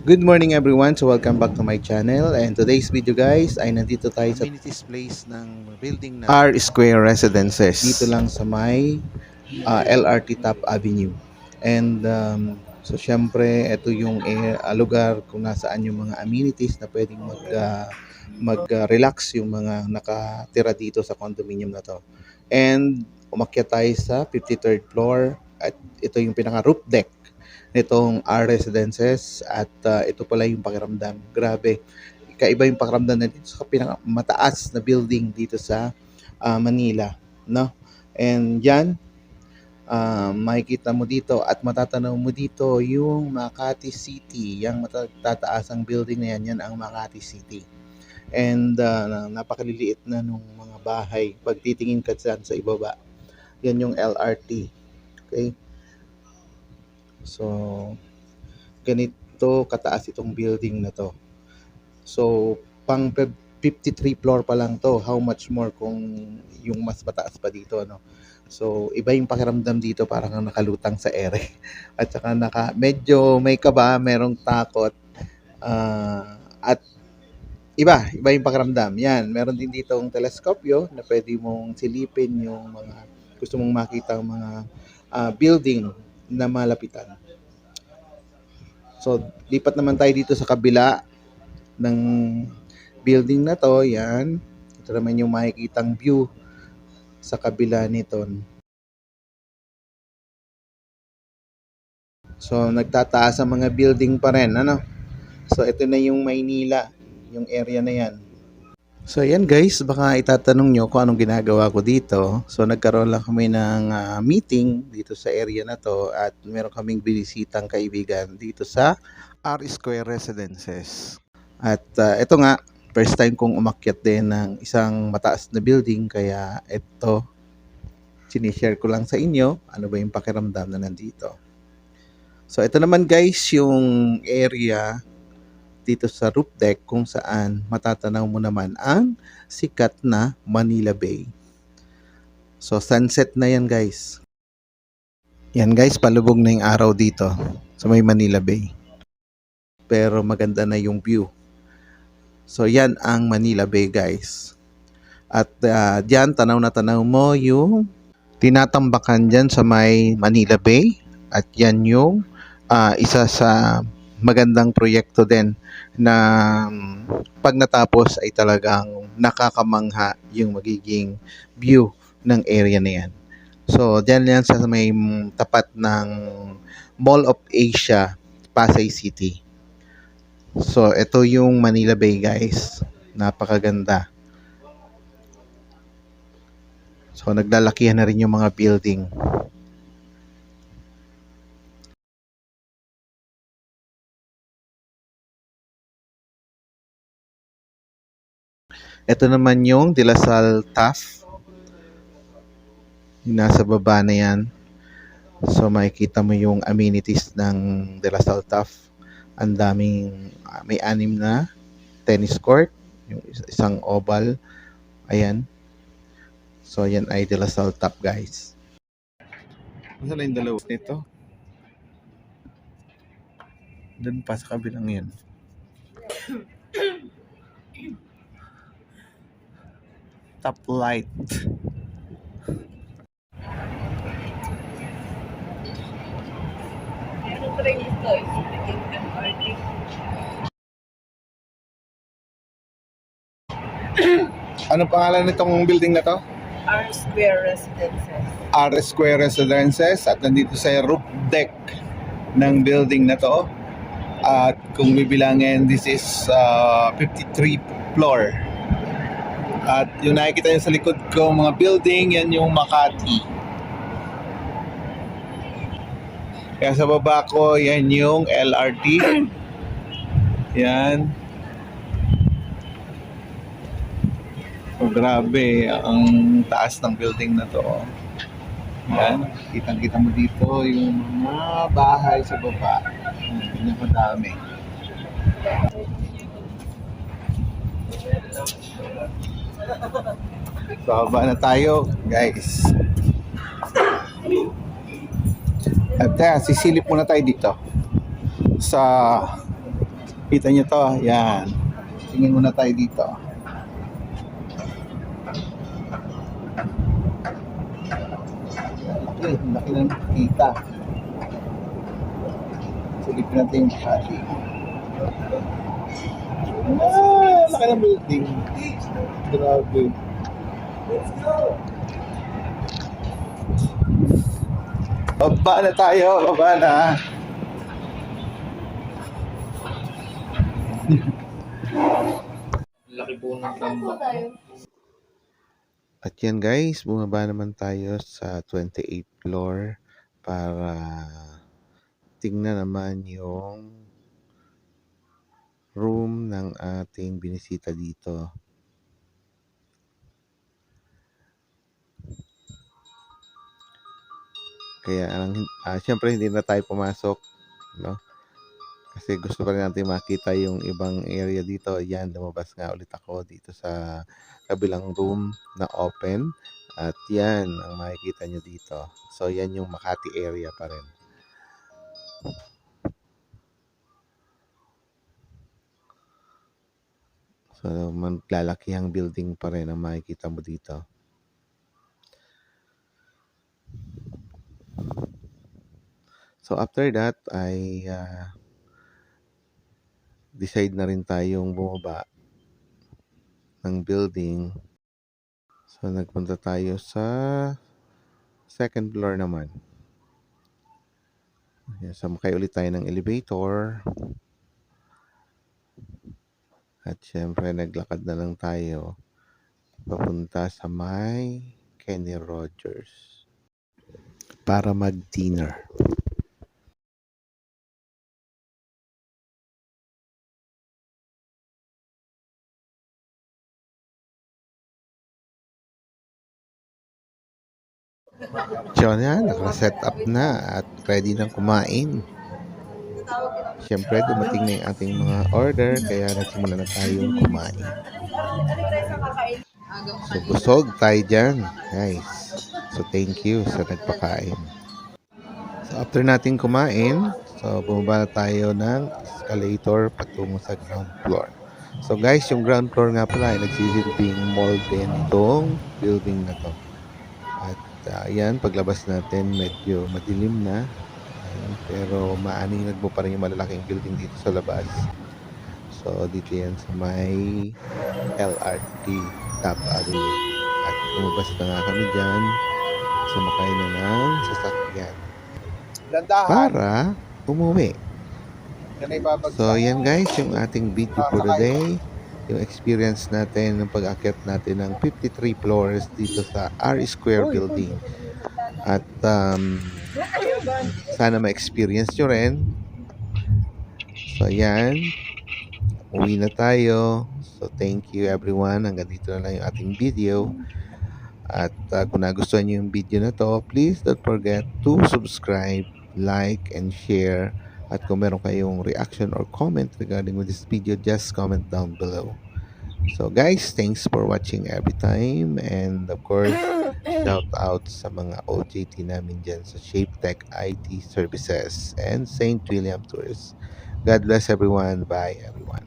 Good morning everyone, so welcome back to my channel, and today's video guys ay nandito tayo sa amenities place ng building na R Square Residences dito lang sa may LRT Top Avenue. And so syempre ito yung lugar kung nasaan yung mga amenities na pwedeng mag-relax yung mga nakatira dito sa condominium na to. And umakyat tayo sa 53rd floor at ito yung pinaka roof deck nitong R Residences at ito pala yung pakiramdam. Grabe. Kaiba yung pakiramdam na dito sa pinakamataas na building dito sa Manila, no? And yan, makikita mo dito at matatanaw mo dito yung Makati City. Yung matataas ang building na yan, yan ang Makati City. And napakaliliit na nung mga bahay. Pag titingin ka dyan sa ibaba, yan yung LRT. Okay? So, ganito kataas itong building na to. So, pang 53 floor pa lang to. How much more kung yung mas mataas pa dito, no? So, iba yung pakiramdam dito, parang nakalutang sa ere. At saka medyo may kaba, merong takot. At iba yung pakiramdam. Yan, meron din dito ang teleskopyo na pwede mong silipin yung mga gusto mong makita ang mga building na malapitan. So, lipat naman tayo dito sa kabila ng building na to. Yan. Ito naman yung makikitang view sa kabila nito. So, nagtataas ang mga building pa rin. Ano? So, ito na yung Maynila. Yung area na yan. So, yan guys. Baka itatanong nyo kung anong ginagawa ko dito. So, nagkaroon lang kami ng meeting dito sa area na to. At meron kaming binisitang kaibigan dito sa R Square Residences. At ito nga, first time kong umakyat din ng isang mataas na building, kaya ito, sinishare ko lang sa inyo, ano ba yung pakiramdam na nandito. So ito naman guys, yung area dito sa roof deck kung saan matatanaw mo naman ang sikat na Manila Bay. So sunset na yan guys. Yan guys, palubog na yung araw dito sa may Manila Bay. Pero maganda na yung view. So yan ang Manila Bay guys. At diyan tanaw na tanaw mo yung tinatambakan dyan sa may Manila Bay. At yan yung isa sa magandang proyekto din na pag natapos ay talagang nakakamangha yung magiging view ng area na yan. So dyan yan sa may tapat ng Mall of Asia, Pasay City. So, ito yung Manila Bay guys. Napakaganda. So, naglalakihan na rin yung mga building. Ito naman yung De La Salle Taft. Yung nasa baba na yan. So, makikita mo yung amenities ng De La Salle Taft. Ang daming, may 6 na tennis court. Yung isang oval. Ayan. So, yan ay De La Salle Taft guys. Ano na yung dalawa nito? Doon pa sa kabilang yan. Top light. Ano pangalan nitong building na to? R Square Residences. R Square Residences, at nandito sa roof deck ng building na to. At kung bibilangin, this is 53 floor. At yung nakikita nyo sa likod ko mga building, yan yung Makati. Kaya sa baba ko, yan yung LRT. Yan. Oh, grabe ang taas ng building na to. Yan, kitang-kita mo dito yung mga bahay sa baba. Napakadami. So, baba na tayo, guys. At sisilip muna tayo dito sa Kita nyo to, yan. Tingin muna tayo dito. Okay, laki ng kita. Silipin natin yung pati. Laki ng building. Grabe. Baba na tayo, baba na. Laki po ng tambak. At yan guys, bumaba naman tayo sa 28th floor para tingnan naman yung room ng ating binisita dito. Kaya syempre hindi na tayo pumasok, no? Kasi gusto pa rin natin makita yung ibang area dito. Yan, lumabas nga ulit ako dito sa kabilang room na open. At yan ang makikita nyo dito. So yan yung Makati area pa rin. So maglalakihang building pa rin ang makikita mo dito. So after that ay decide na rin tayong bumaba ng building. So nagpunta tayo sa second floor naman. Sumakay ulit tayo ng elevator. At syempre naglakad na lang tayo papunta sa may Kenny Rogers para mag-dinner. So yan, naka-set up na at ready nang kumain. Siyempre, dumating na yung ating mga order, kaya nagsimula na tayong kumain. So, busog tayo dyan, guys. So, thank you sa nagpakain. So, after natin kumain, so, bumaba na tayo ng escalator patungo sa ground floor. So, guys, yung ground floor nga pala ay nagsisilbing mall din itong building na to. At, yan, paglabas natin, medyo madilim na. Pero maaninag mo pa rin yung malalaking building dito sa labas. So dito yan sa may LRT Top Avenue. At lumabas na nga kami dyan. Sumakay na ng sasakyan para umuwi. So yan guys, yung ating video for today. Yung experience natin ng pag-akyat natin ng 53 floors dito sa R Square Building. At sana ma-experience nyo rin. So, ayan. Uwi na tayo. So, thank you everyone. Hanggang dito na lang yung ating video. At kung nagustuhan nyo yung video na to, please don't forget to subscribe, like, and share. At kung meron kayong reaction or comment regarding with this video, just comment down below. So guys, thanks for watching every time. And of course, shout out sa mga OJT namin dyan sa Shape Tech IT Services and St. William Tours. God bless everyone. Bye everyone.